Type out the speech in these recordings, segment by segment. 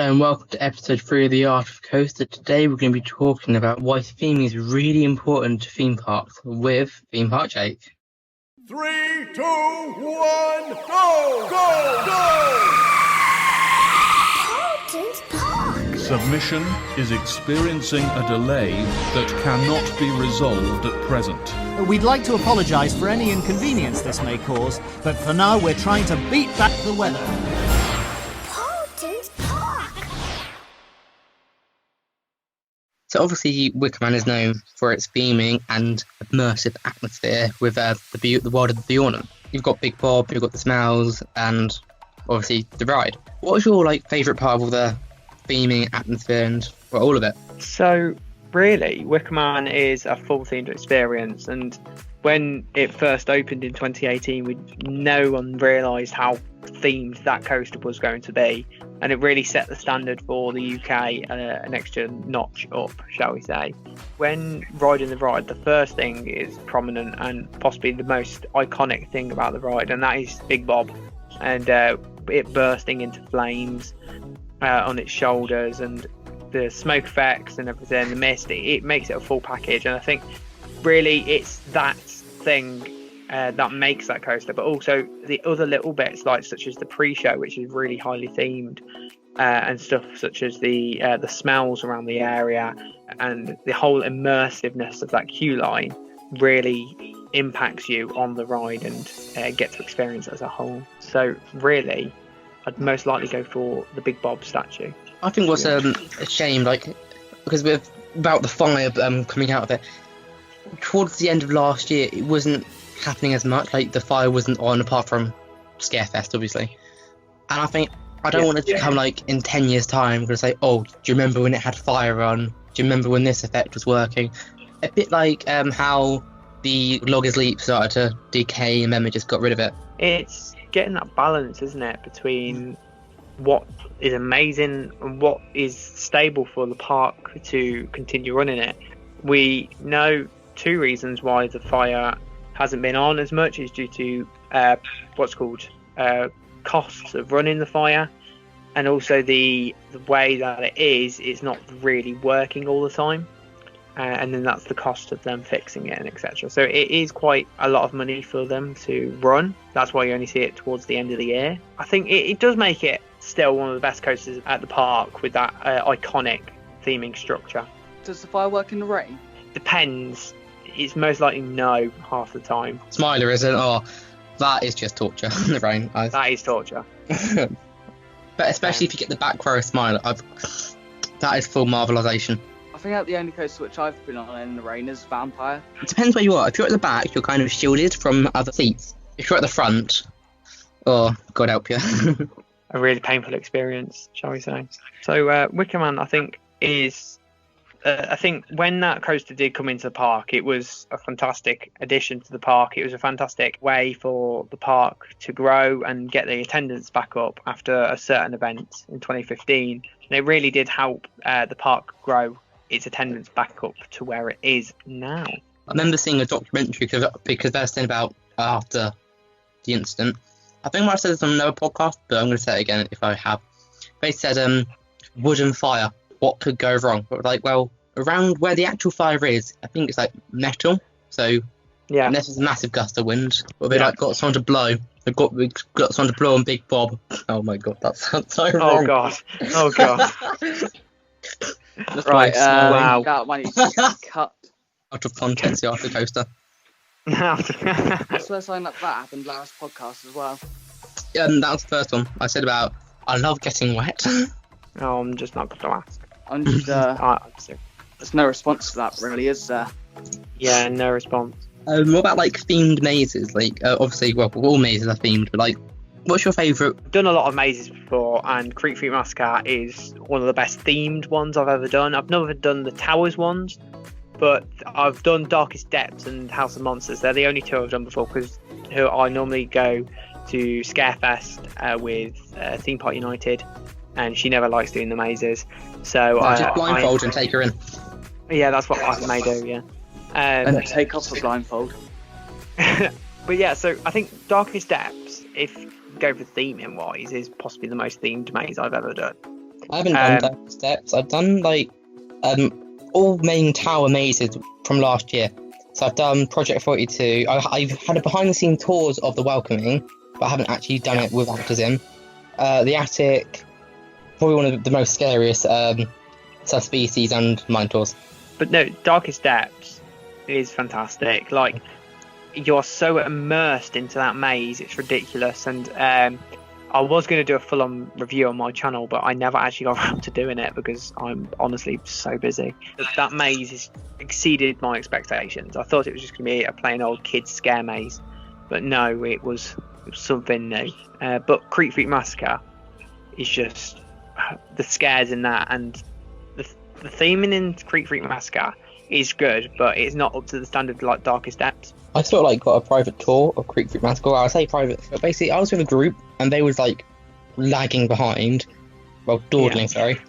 Hello and welcome to episode 3 of The Art of Coaster. Today we're going to be talking about why theming is really important to theme parks with Theme Park Jake. 3, 2, 1, go! Go! Go! Submission is experiencing a delay that cannot be resolved at present. We'd like to apologise for any inconvenience this may cause, but for now we're trying to beat back the weather. So obviously Wickerman is known for its theming and immersive atmosphere with the world of the Beyond. You've got Big Bob, you've got the smells, and obviously the ride. What's your favourite part of all the theming, atmosphere, and all of it? So really, Wickerman is a full themed experience, and when it first opened in 2018, no one realised how themed that coaster was going to be, and it really set the standard for the UK an extra notch up, shall we say. When riding the ride, the first thing is prominent and possibly the most iconic thing about the ride, and that is Big Bob and it bursting into flames on its shoulders, and the smoke effects and everything, the mist, it makes it a full package. And I think really it's that thing that makes that coaster, but also the other little bits such as the pre-show, which is really highly themed, and stuff such as the smells around the area and the whole immersiveness of that queue line really impacts you on the ride and get to experience it as a whole. So really, I'd most likely go for the Big Bob statue. I think what's a shame, because about the fire coming out of it, towards the end of last year, it wasn't happening as much. The fire wasn't on, apart from Scarefest, obviously. And I think I don't want it to come in 10 years' time, going to say, oh, do you remember when it had fire on? Do you remember when this effect was working? A bit like how the Loggers Leap started to decay and then we just got rid of it. It's getting that balance, isn't it, between what is amazing and what is stable for the park to continue running it. We know two reasons why the fire hasn't been on as much is due to costs of running the fire, and also the way that it is not really working all the time, and then that's the cost of them fixing it and etc. So it is quite a lot of money for them to run. That's why you only see it towards the end of the year. I think it does make it still one of the best coasters at the park with that iconic theming structure. Does the fire work in the rain? Depends. It's most likely no half the time. Smiler isn't. Oh, that is just torture in the rain. That is torture. But especially if you get the back row Smiler, that is full Marvelisation. I think the only coaster which I've been on in the rain is Vampire. It depends where you are. If you're at the back, you're kind of shielded from other seats. If you're at the front, oh, God help you. A really painful experience, shall we say. So Wickerman, I think, is... I think when that coaster did come into the park, it was a fantastic addition to the park. It was a fantastic way for the park to grow and get the attendance back up after a certain event in 2015. And it really did help the park grow its attendance back up to where it is now. I remember seeing a documentary because they're saying about after the incident. I think I might have said this on another podcast, but I'm going to say it again if I have. They said, wooden fire, what could go wrong? But around where the actual fire is, I think it's metal. So yeah, unless it's a massive gust of wind, or they got someone to blow. They've got someone to blow on Big Bob. Oh my God, that sounds so wrong. Oh god. Right. Wow. That one is cut out of context. The after coaster. I swear something like that happened last podcast as well. That was the first one. I said about I love getting wet. Oh, I'm just not going to ask. I'm just, there's no response to that, really, is there? Yeah, no response. What about themed mazes? Obviously, all mazes are themed, but what's your favourite? I've done a lot of mazes before, and Creek Freak Massacre is one of the best themed ones I've ever done. I've never done the Towers ones, but I've done Darkest Depths and House of Monsters. They're the only two I've done before, because I normally go to Scarefest with Theme Park United, and she never likes doing the mazes. So just blindfold and take her in. Yeah, that's what I may do, yeah. And take off the blindfold. But yeah, so I think Darkest Depths, if you go for theming wise, is possibly the most themed maze I've ever done. I haven't done Dark Steps. I've done all main tower mazes from last year. So I've done Project 42. I've had a behind-the-scenes tours of the Welcoming, but I haven't actually done it with actors in. The Attic, probably one of the most scariest subspecies and mine tours. But no, Darkest Depths is fantastic. Like, you're so immersed into that maze, it's ridiculous. And I was going to do a full-on review on my channel, but I never actually got around to doing it because I'm honestly so busy. That maze has exceeded my expectations. I thought it was just going to be a plain old kids scare maze, but no, it was something new. But Creek Freak Massacre is just the scares in that, and the theming in Creek Freak Massacre is good, but it's not up to the standard like Darkest Depths. I sort of got a private tour of Creek Freak Massacre. I say private, but basically I was with a group and they was lagging behind, dawdling, sorry.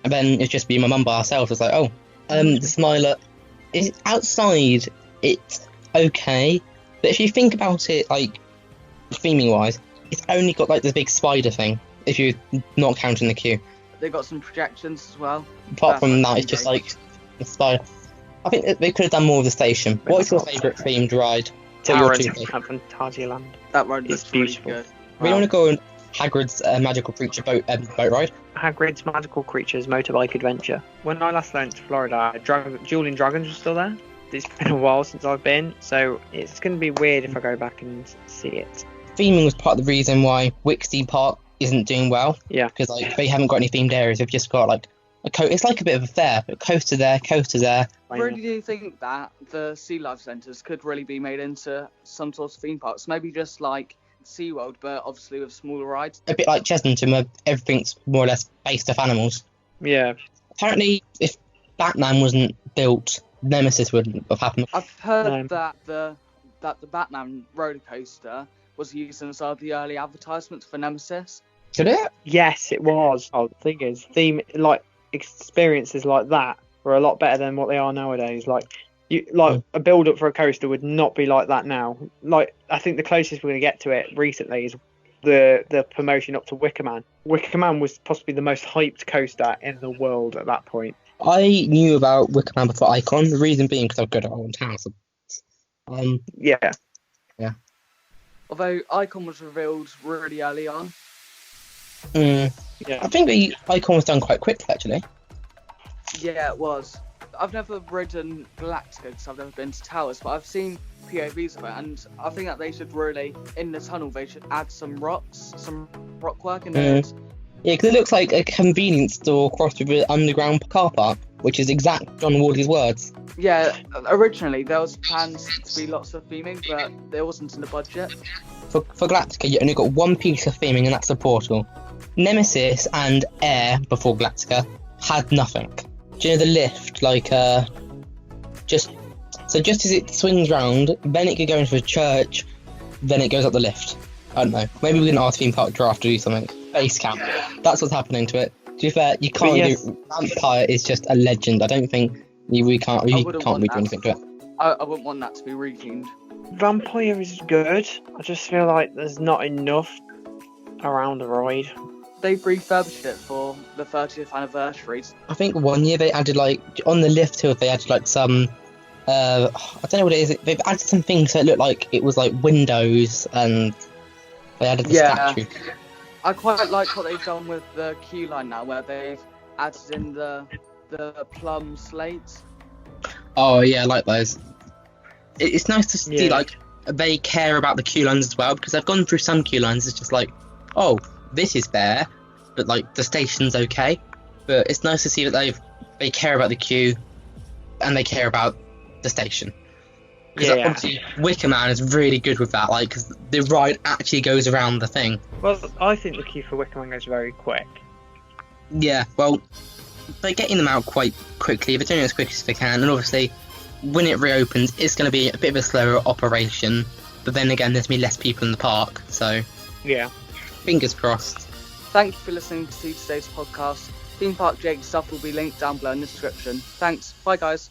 And then it's just me and my mum by ourselves. It's like, the Smiler is outside. It's okay, but if you think about it, theming wise, it's only got this big spider thing. If you're not counting the queue. They got some projections as well. Apart from that, it's just the spider. I think they could have done more with the station. What is your favourite themed ride? Phantasialand. That ride It's looks beautiful. really good. We want to go on Hagrid's magical creature boat ride. Hagrid's Magical Creatures Motorbike Adventure. When I last went to Florida, Dueling Dragons was still there. It's been a while since I've been, so it's going to be weird if I go back and see it. Theming was part of the reason why Wixie Park isn't doing well. Yeah. Because they haven't got any themed areas. They've just got it's like a bit of a fair. But coaster there. I really do think that the Sea Life Centres could really be made into some sort of theme parks. Maybe just like SeaWorld, but obviously with smaller rides. A bit like Chesnington, where everything's more or less based off animals. Yeah. Apparently, if Batman wasn't built, Nemesis wouldn't have happened. I've heard that the Batman roller coaster was used in some of the early advertisements for Nemesis. Could it? Yes, it was. Oh, the thing is, experiences like that were a lot better than what they are nowadays. A build up for a coaster would not be like that now. I think the closest we're going to get to it recently is the promotion up to Wickerman. Wickerman was possibly the most hyped coaster in the world at that point. I knew about Wickerman before Icon. The reason being because I've got it on house. Yeah. Although Icon was revealed really early on. Yeah. I think the Icon was done quite quickly, actually. Yeah, it was. I've never ridden Galactica because I've never been to Towers, but I've seen POVs of it, and I think that they should really, in the tunnel, they should add some rock work in there. Yeah, because it looks like a convenience store crossed with an underground car park, which is exact John Wardley's words. Yeah, originally there was plans to be lots of theming, but there wasn't in the budget. For Galactica, you only got one piece of theming, and that's the portal. Nemesis and Air, before Galactica, had nothing. Do you know the lift? Just as it swings round, then it could go into a church, then it goes up the lift. I don't know. Maybe we can ask Theme Park Draft to do something. Base camp. That's what's happening to it. To be fair, you can't do. Vampire is just a legend. I don't think we can't redo anything to it. I wouldn't want that to be rethemed. Vampire is good. I just feel like there's not enough around the ride. They've refurbished it for the 30th anniversary. I think one year they added on the lift hill they added some I don't know what it is. They've added some things so it looked like it was windows, and they added the statue. I quite like what they've done with the queue line now, where they've added in the plum slates. Oh yeah, I like those. It's nice to see they care about the queue lines as well, because I've gone through some queue lines. It's just oh, this is there, but the station's okay. But it's nice to see that they care about the queue, and they care about the station. Because obviously Wickerman is really good with that, because the ride actually goes around the thing. Well, I think the queue for Wickerman goes very quick. Yeah, well, they're getting them out quite quickly. They're doing it as quick as they can, and obviously when it reopens, it's going to be a bit of a slower operation. But then again, there's going to be less people in the park, so yeah, fingers crossed. Thank you for listening to today's podcast. Theme Park Jake stuff will be linked down below in the description. Thanks. Bye, guys.